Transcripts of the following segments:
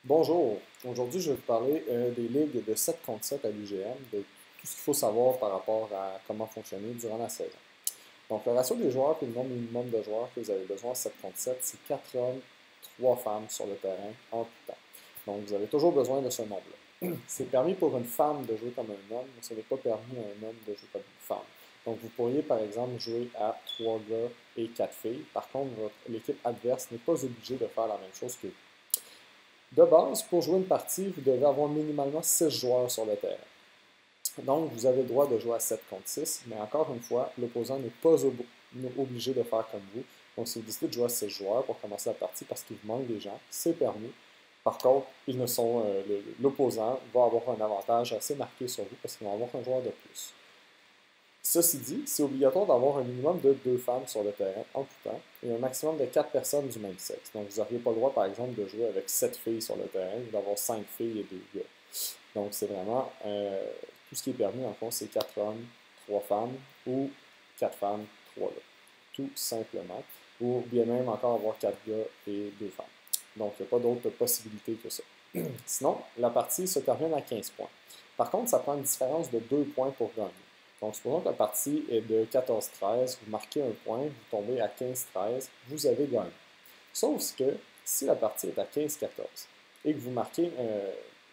Bonjour, aujourd'hui je vais vous parler des ligues de 7 contre 7 à l'UGM, de tout ce qu'il faut savoir par rapport à comment fonctionner durant la saison. Donc le ratio des joueurs et le nombre minimum de joueurs que vous avez besoin à 7 contre 7, c'est 4 hommes, 3 femmes sur le terrain en tout temps. Donc vous avez toujours besoin de ce nombre-là. C'est permis pour une femme de jouer comme un homme, mais ce n'est pas permis à un homme de jouer comme une femme. Donc vous pourriez par exemple jouer à 3 gars et 4 filles. Par contre, l'équipe adverse n'est pas obligée de faire la même chose que vous. De base, pour jouer une partie, vous devez avoir minimalement 6 joueurs sur le terrain. Donc, vous avez le droit de jouer à 7 contre 6, mais encore une fois, l'opposant n'est pas obligé de faire comme vous. Donc, si vous décidez de jouer à 6 joueurs pour commencer la partie parce qu'il vous manque des gens, c'est permis. Par contre, l'opposant va avoir un avantage assez marqué sur vous parce qu'il va avoir un joueur de plus. Ceci dit, c'est obligatoire d'avoir un minimum de 2 femmes sur le terrain en tout temps et un maximum de 4 personnes du même sexe. Donc, vous n'auriez pas le droit, par exemple, de jouer avec 7 filles sur le terrain ou d'avoir 5 filles et 2 gars. Donc, c'est vraiment tout ce qui est permis, en fond, c'est 4 hommes, 3 femmes ou 4 femmes, 3 gars. Tout simplement. Ou bien même encore avoir 4 gars et 2 femmes. Donc, il n'y a pas d'autre possibilité que ça. Sinon, la partie se termine à 15 points. Par contre, ça prend une différence de 2 points pour gagner. Donc, supposons que la partie est de 14-13, vous marquez un point, vous tombez à 15-13, vous avez gagné. Sauf que si la partie est à 15-14 et que vous marquez,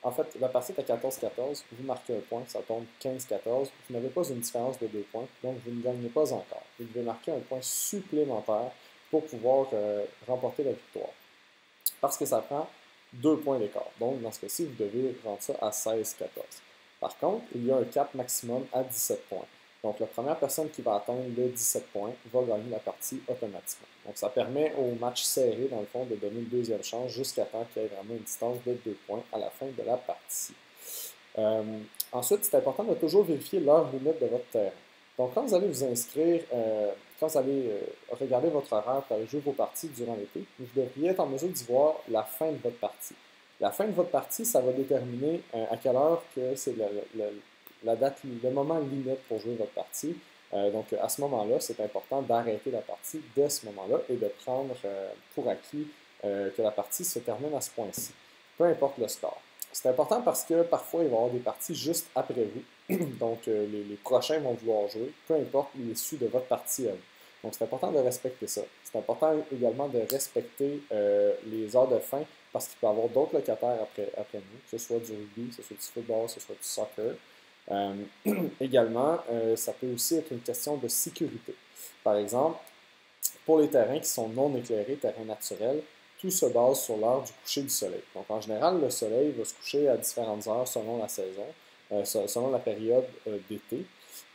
en fait, la partie est à 14-14, vous marquez un point, ça tombe 15-14, vous n'avez pas une différence de 2 points, donc vous ne gagnez pas encore. Vous devez marquer un point supplémentaire pour pouvoir remporter la victoire. Parce que ça prend 2 points d'écart. Donc, dans ce cas-ci, vous devez rendre ça à 16-14. Par contre, il y a un cap maximum à 17 points. Donc, la première personne qui va atteindre le 17 points va gagner la partie automatiquement. Donc, ça permet au match serré, dans le fond, de donner une deuxième chance jusqu'à temps qu'il y ait vraiment une distance de 2 points à la fin de la partie. Euh, Ensuite, c'est important de toujours vérifier l'heure limite de votre terrain. Donc, quand vous allez vous inscrire, quand vous allez regarder votre horaire pour aller jouer vos parties durant l'été, vous devriez être en mesure d'y voir la fin de votre partie. La fin de votre partie, ça va déterminer à quelle heure que c'est la date, le moment limite pour jouer votre partie. Donc, à ce moment-là, c'est important d'arrêter la partie dès ce moment-là et de prendre pour acquis que la partie se termine à ce point-ci, peu importe le score. C'est important parce que parfois, il va y avoir des parties juste après vous. Donc, les prochains vont vouloir jouer, peu importe l'issue de votre partie à vous. Donc, c'est important de respecter ça. C'est important également de respecter les heures de fin parce qu'il peut y avoir d'autres locataires après nous, que ce soit du rugby, que ce soit du football, que ce soit du soccer. Également, ça peut aussi être une question de sécurité. Par exemple, pour les terrains qui sont non éclairés, terrains naturels, tout se base sur l'heure du coucher du soleil. Donc, en général, le soleil va se coucher à différentes heures selon la saison, selon la période d'été.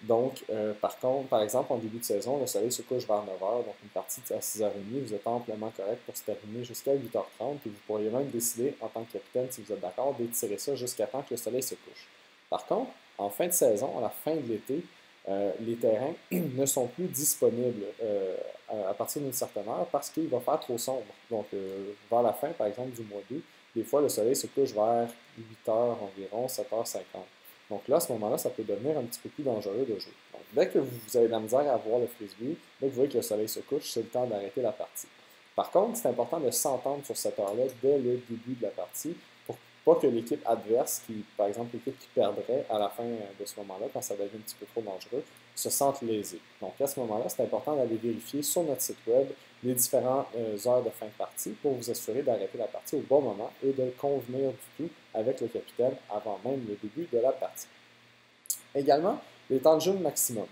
Donc, par exemple, en début de saison, le soleil se couche vers 9 heures, donc une partie à 6h30, vous êtes amplement correct pour se terminer jusqu'à 8h30, et vous pourriez même décider, en tant que capitaine, si vous êtes d'accord, d'étirer ça jusqu'à temps que le soleil se couche. Par contre, en fin de saison, à la fin de l'été, les terrains ne sont plus disponibles à partir d'une certaine heure parce qu'il va faire trop sombre. Donc, vers la fin, par exemple, du mois d'août, des fois, le soleil se couche vers 8 heures environ, 7h50. Donc là, à ce moment-là, ça peut devenir un petit peu plus dangereux de jouer. Donc, dès que vous avez de la misère à voir le frisbee, dès que vous voyez que le soleil se couche, c'est le temps d'arrêter la partie. Par contre, c'est important de s'entendre sur cette heure-là dès le début de la partie pour pas que l'équipe adverse, par exemple l'équipe qui perdrait à la fin de ce moment-là, quand ça devient un petit peu trop dangereux, se sente lésée. Donc à ce moment-là, c'est important d'aller vérifier sur notre site web les différentes heures de fin de partie pour vous assurer d'arrêter la partie au bon moment et de convenir du tout avec le capitaine avant même le début de la partie. Également, les temps de jeu maximum.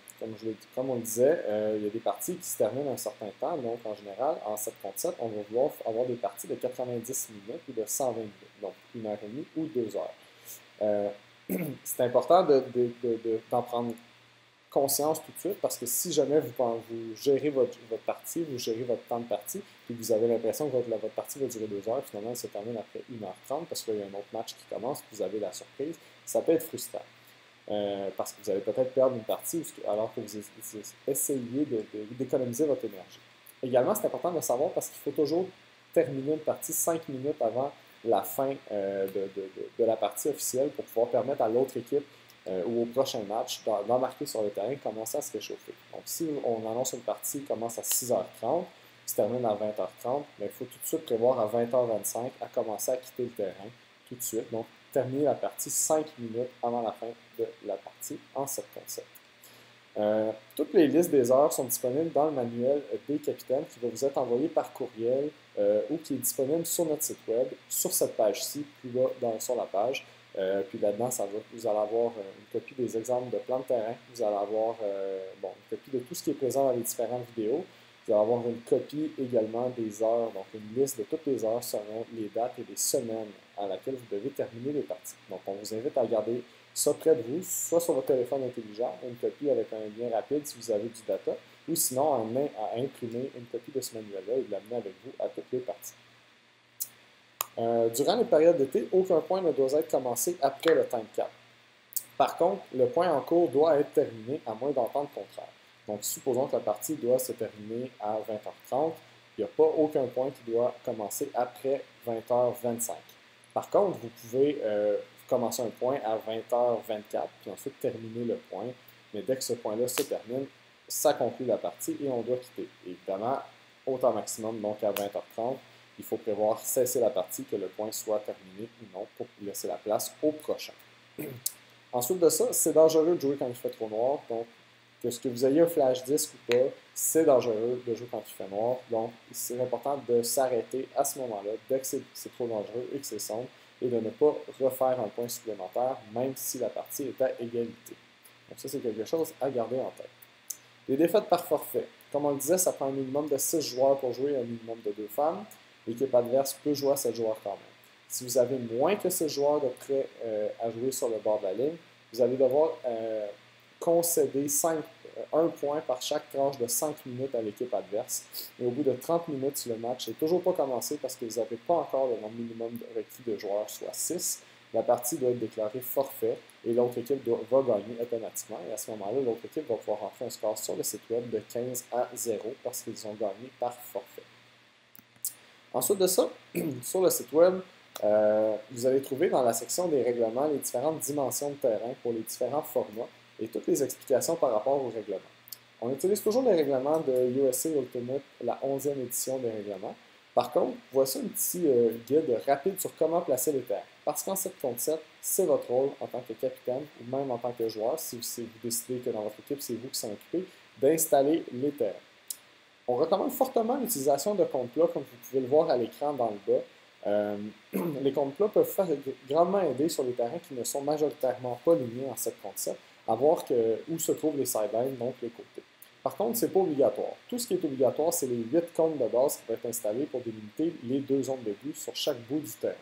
Comme on le disait, il y a des parties qui se terminent à un certain temps. Donc, en général, en 7 contre 7, on va vouloir avoir des parties de 90 minutes ou de 120 minutes. Donc, 1h30 ou 2 heures. C'est important d'en prendre conscience tout de suite parce que si jamais vous gérez votre partie, vous gérez votre temps de partie, et vous avez l'impression que votre partie va durer 2 heures, finalement, elle se termine après 1h30 parce qu'il y a un autre match qui commence, vous avez la surprise, ça peut être frustrant. Parce que vous allez peut-être perdre une partie alors que vous essayez d'économiser votre énergie. Également, c'est important de le savoir parce qu'il faut toujours terminer une partie 5 minutes avant la fin de la partie officielle pour pouvoir permettre à l'autre équipe ou au prochain match d'embarquer sur le terrain et commencer à se réchauffer. Donc, si on annonce une partie qui commence à 6h30, se termine à 20h30, mais il faut tout de suite prévoir à 20h25 à commencer à quitter le terrain tout de suite. Donc, terminer la partie 5 minutes avant la fin de la partie en 7 contre 7. Toutes les listes des heures sont disponibles dans le manuel des capitaines qui va vous être envoyé par courriel ou qui est disponible sur notre site web, sur cette page-ci, plus bas sur la page. Puis là-dedans, vous allez avoir une copie des exemples de plans de terrain, vous allez avoir une copie de tout ce qui est présent dans les différentes vidéos, vous allez avoir une copie également des heures, donc une liste de toutes les heures selon les dates et les semaines à laquelle vous devez terminer les parties. Donc on vous invite à garder ça près de vous, soit sur votre téléphone intelligent, une copie avec un lien rapide si vous avez du data, ou sinon à imprimer une copie de ce manuel-là et de l'amener avec vous à toutes les parties. Durant les périodes d'été, aucun point ne doit être commencé après le time cap. Par contre, le point en cours doit être terminé à moins d'entendre le contraire. Donc, supposons que la partie doit se terminer à 20h30, il n'y a pas aucun point qui doit commencer après 20h25. Par contre, vous pouvez commencer un point à 20h24, puis ensuite terminer le point. Mais dès que ce point-là se termine, ça conclut la partie et on doit quitter. Évidemment, au temps maximum, donc à 20h30, il faut prévoir cesser la partie, que le point soit terminé ou non pour laisser la place au prochain. Ensuite de ça, c'est dangereux de jouer quand il fait trop noir. Donc, que ce que vous ayez un flash disc ou pas, c'est dangereux de jouer quand il fait noir. Donc, c'est important de s'arrêter à ce moment-là, dès que c'est trop dangereux et que c'est sombre, et de ne pas refaire un point supplémentaire, même si la partie est à égalité. Donc ça, c'est quelque chose à garder en tête. Les défaites par forfait. Comme on le disait, ça prend un minimum de 6 joueurs pour jouer et un minimum de 2 femmes. L'équipe adverse peut jouer à 7 joueurs quand même. Si vous avez moins que 6 joueurs de prêt à jouer sur le bord de la ligne, vous allez devoir concéder 1 point par chaque tranche de 5 minutes à l'équipe adverse. Et au bout de 30 minutes, si le match n'est toujours pas commencé parce que vous n'avez pas encore le nombre minimum requis de joueurs, soit 6, la partie doit être déclarée forfait et l'autre équipe va gagner automatiquement. Et à ce moment-là, l'autre équipe va pouvoir rentrer un score sur le site web de 15-0 parce qu'ils ont gagné par forfait. Ensuite de ça, sur le site web, vous allez trouver dans la section des règlements les différentes dimensions de terrain pour les différents formats et toutes les explications par rapport aux règlements. On utilise toujours les règlements de USA Ultimate, la 11e édition des règlements. Par contre, voici un petit guide rapide sur comment placer les terrains. Parce qu'en 7 contre 7, c'est votre rôle en tant que capitaine ou même en tant que joueur, si vous décidez que dans votre équipe, c'est vous qui s'en occupez, d'installer les terrains. On recommande fortement l'utilisation de comptes plats, comme vous pouvez le voir à l'écran dans le bas. Les comptes plats peuvent grandement aider sur les terrains qui ne sont majoritairement pas lignés en 7 contre 7, à voir où se trouvent les sidelines, donc les côtés. Par contre, ce n'est pas obligatoire. Tout ce qui est obligatoire, c'est les 8 comptes de base qui vont être installés pour délimiter les 2 zones de but sur chaque bout du terrain.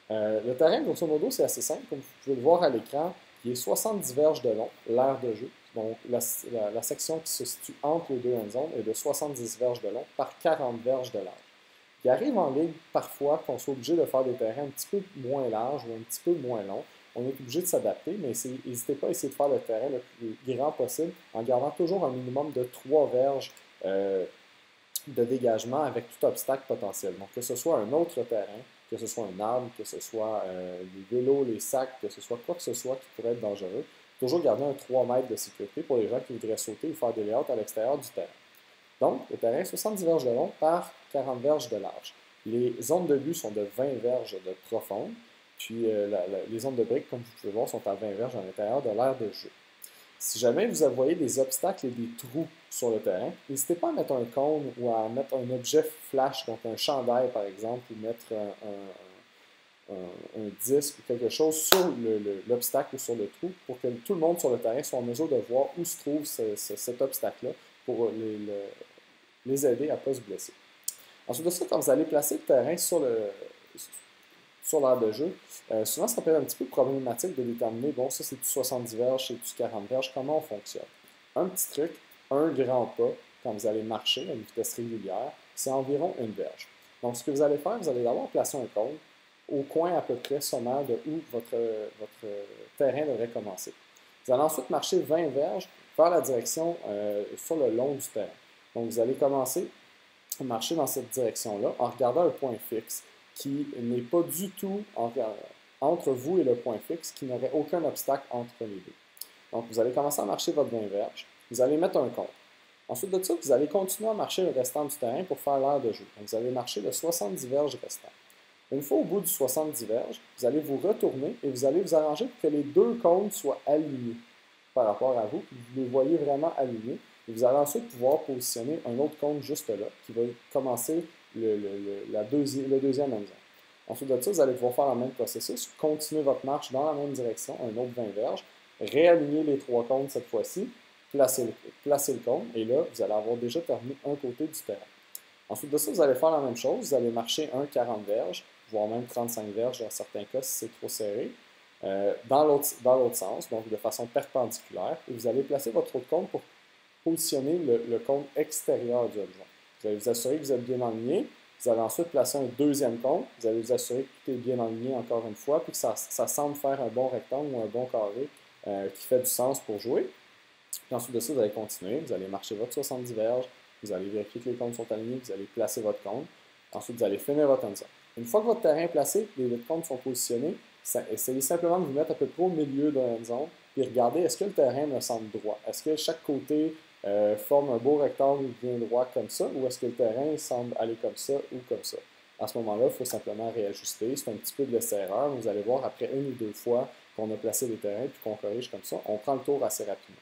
Le terrain, grosso modo, c'est assez simple, comme vous pouvez le voir à l'écran. Il est 70 verges de long, l'aire de jeu. Donc, la section qui se situe entre les deux end zones est de 70 verges de long par 40 verges de large. Il arrive en ligue parfois qu'on soit obligé de faire des terrains un petit peu moins larges ou un petit peu moins longs. On est obligé de s'adapter, mais n'hésitez pas à essayer de faire le terrain le plus grand possible en gardant toujours un minimum de 3 verges de dégagement avec tout obstacle potentiel. Donc, que ce soit un autre terrain, que ce soit un arbre, que ce soit les vélos, les sacs, que ce soit quoi que ce soit qui pourrait être dangereux, toujours garder un 3 mètres de sécurité pour les gens qui voudraient sauter ou faire des layouts à l'extérieur du terrain. Donc, le terrain est 70 verges de long par 40 verges de large. Les zones de but sont de 20 verges de profonde, puis les zones de briques, comme vous pouvez voir, sont à 20 verges à l'intérieur de l'aire de jeu. Si jamais vous voyez des obstacles et des trous sur le terrain, n'hésitez pas à mettre un cône ou à mettre un objet flash, donc un chandail par exemple, ou mettre un disque ou quelque chose sur l'obstacle ou sur le trou pour que tout le monde sur le terrain soit en mesure de voir où se trouve cet obstacle-là pour les aider à ne pas se blesser. Ensuite de ça, quand vous allez placer le terrain sur l'aire de jeu, souvent ça peut être un petit peu problématique de déterminer, bon, ça c'est du 70 verges, c'est du 40 verges, comment on fonctionne. Un petit truc, un grand pas, quand vous allez marcher à une vitesse régulière, c'est environ une verge. Donc ce que vous allez faire, vous allez d'abord placer un cône au coin à peu près sommaire de où votre terrain devrait commencer. Vous allez ensuite marcher 20 verges vers la direction sur le long du terrain. Donc vous allez commencer à marcher dans cette direction-là en regardant un point fixe qui n'est pas du tout entre vous et le point fixe, qui n'aurait aucun obstacle entre les deux. Donc vous allez commencer à marcher votre 20 verges, vous allez mettre un compte. Ensuite de ça, vous allez continuer à marcher le restant du terrain pour faire l'aire de jeu. Donc, vous allez marcher le 70 verges restant. Une fois au bout du 70 verges, vous allez vous retourner et vous allez vous arranger pour que les deux cônes soient alignés par rapport à vous. Vous les voyez vraiment alignés. Et vous allez ensuite pouvoir positionner un autre cône juste là, qui va commencer le deuxième end zone. Ensuite de ça, vous allez pouvoir faire le même processus, continuer votre marche dans la même direction, un autre 20 verges, réaligner les trois cônes cette fois-ci, placer le cône, et là, vous allez avoir déjà terminé un côté du terrain. Ensuite de ça, vous allez faire la même chose, vous allez marcher un 40 verges, voire même 35 verges dans certains cas si c'est trop serré, dans l'autre sens, donc de façon perpendiculaire, et vous allez placer votre autre cône pour positionner le cône extérieur du horizon. Vous allez vous assurer que vous êtes bien aligné. Vous allez ensuite placer un deuxième cône. Vous allez vous assurer que tout est bien aligné encore une fois, puis que ça semble faire un bon rectangle ou un bon carré qui fait du sens pour jouer. Puis ensuite de ça, vous allez continuer. Vous allez marcher votre 70 verges. Vous allez vérifier que les cônes sont alignés. Vous allez placer votre cône. Ensuite, vous allez finir votre end zone. Une fois que votre terrain est placé, les deux cônes sont positionnés, essayez simplement de vous mettre à peu près au milieu de la end zone, puis regardez est-ce que le terrain me semble droit. Est-ce que chaque côté forme un beau rectangle bien droit comme ça, ou est-ce que le terrain semble aller comme ça ou comme ça. À ce moment-là, il faut simplement réajuster. C'est un petit peu de laisser-erreur. Vous allez voir après une ou deux fois qu'on a placé les terrains puis qu'on corrige comme ça, on prend le tour assez rapidement.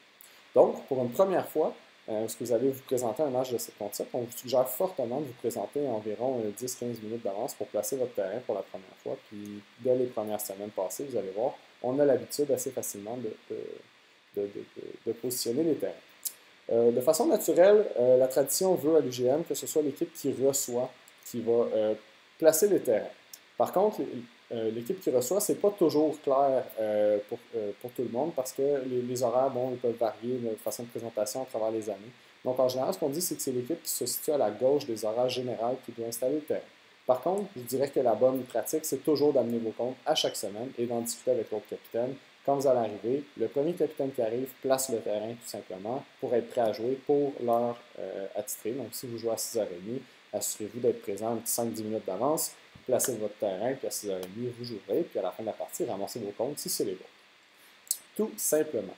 Donc, pour une première fois, lorsque vous allez vous présenter un match de cette concept, on vous suggère fortement de vous présenter environ 10-15 minutes d'avance pour placer votre terrain pour la première fois. Puis, dès les premières semaines passées, vous allez voir, on a l'habitude assez facilement de positionner les terrains. De façon naturelle, la tradition veut à l'UGM que ce soit l'équipe qui reçoit qui va placer les terrains. Par contre, l'équipe qui reçoit, c'est pas toujours clair pour tout le monde parce que les horaires, bon, ils peuvent varier de façon de présentation à travers les années. Donc, en général, ce qu'on dit, c'est que c'est l'équipe qui se situe à la gauche des horaires généraux qui doit installer le terrain. Par contre, je dirais que la bonne pratique, c'est toujours d'amener vos comptes à chaque semaine et d'en discuter avec l'autre capitaine. Quand vous allez arriver, le premier capitaine qui arrive place le terrain tout simplement pour être prêt à jouer pour l'heure attitrée. Donc, si vous jouez à 6h30, assurez-vous d'être présent un petit 5-10 minutes d'avance, placez votre terrain, puis à 6h30, vous jouerez, puis à la fin de la partie, ramassez vos comptes si c'est les vôtres. Tout simplement.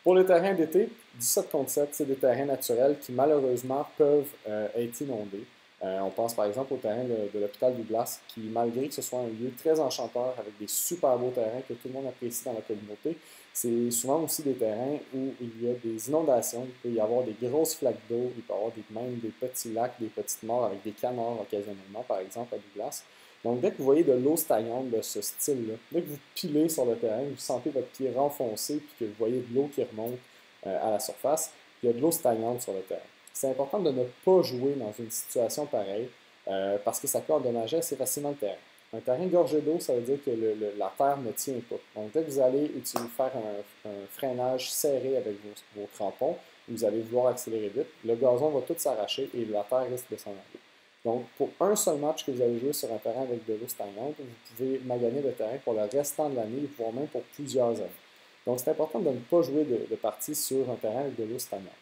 Pour les terrains d'été, 17 contre 7, c'est des terrains naturels qui malheureusement peuvent être inondés. On pense par exemple au terrain de l'hôpital Douglas, qui, malgré que ce soit un lieu très enchanteur avec des super beaux terrains que tout le monde apprécie dans la communauté, c'est souvent aussi des terrains où il y a des inondations, il peut y avoir des grosses flaques d'eau, il peut y avoir même des petits lacs, des petites mares avec des canards occasionnellement, par exemple à Douglas. Donc, dès que vous voyez de l'eau stagnante de ce style-là, dès que vous pilez sur le terrain, vous sentez votre pied renfoncé, puis que vous voyez de l'eau qui remonte à la surface, il y a de l'eau stagnante sur le terrain. C'est important de ne pas jouer dans une situation pareille parce que ça peut endommager assez facilement le terrain. Un terrain gorgé d'eau, ça veut dire que la terre ne tient pas. Donc, dès que vous allez faire un freinage serré avec vos crampons, vous allez vouloir accélérer vite, le gazon va tout s'arracher et la terre risque de s'en aller. Donc, pour un seul match que vous allez jouer sur un terrain avec de l'eau stagnante, vous pouvez maganer le terrain pour le restant de l'année, voire même pour plusieurs années. Donc, c'est important de ne pas jouer de partie sur un terrain avec de l'eau stagnante.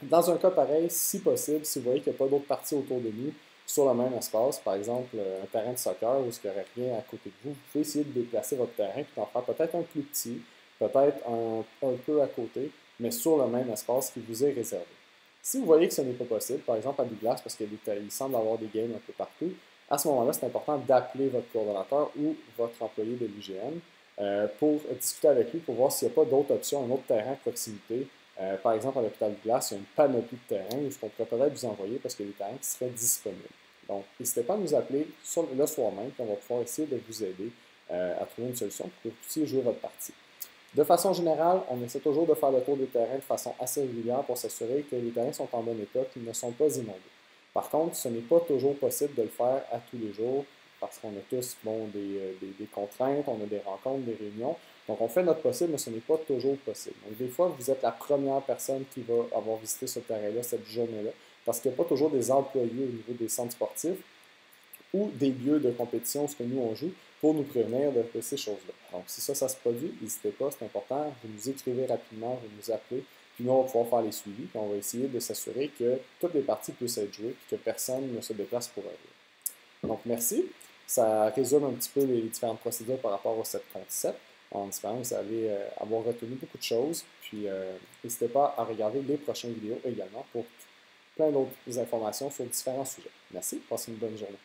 Dans un cas pareil, si possible, si vous voyez qu'il n'y a pas d'autres parties autour de nous sur le même espace, par exemple un terrain de soccer où il n'y aurait rien à côté de vous, vous pouvez essayer de déplacer votre terrain et d'en faire peut-être un plus petit, peut-être un peu à côté, mais sur le même espace qui vous est réservé. Si vous voyez que ce n'est pas possible, par exemple à Douglas, parce qu'il semble avoir des games un peu partout, à ce moment-là, c'est important d'appeler votre coordonnateur ou votre employé de l'UGM pour discuter avec lui pour voir s'il n'y a pas d'autres options, un autre terrain à proximité. Par exemple, à l'hôpital Douglas, il y a une panoplie de terrains où on pourrait peut-être vous envoyer parce qu'il y a des terrains qui seraient disponibles. Donc, n'hésitez pas à nous appeler le soir même, puis on va pouvoir essayer de vous aider à trouver une solution pour que vous puissiez jouer votre partie. De façon générale, on essaie toujours de faire le tour des terrains de façon assez régulière pour s'assurer que les terrains sont en bon état, qu'ils ne sont pas inondés. Par contre, ce n'est pas toujours possible de le faire à tous les jours parce qu'on a tous des contraintes, on a des rencontres, des réunions. Donc, on fait notre possible, mais ce n'est pas toujours possible. Donc, des fois, vous êtes la première personne qui va avoir visité ce terrain-là cette journée-là parce qu'il n'y a pas toujours des employés au niveau des centres sportifs ou des lieux de compétition où nous on joue pour nous prévenir de ces choses-là. Donc, si ça se produit, n'hésitez pas, c'est important. Vous nous écrivez rapidement, vous nous appelez, puis nous, on va pouvoir faire les suivis, puis on va essayer de s'assurer que toutes les parties puissent être jouées, puis que personne ne se déplace pour rien. Donc, merci. Ça résume un petit peu les différentes procédures par rapport au 7 contre 7. en espérant que vous allez avoir retenu beaucoup de choses. Puis n'hésitez pas à regarder les prochaines vidéos également pour plein d'autres informations sur différents sujets. Merci, passez une bonne journée.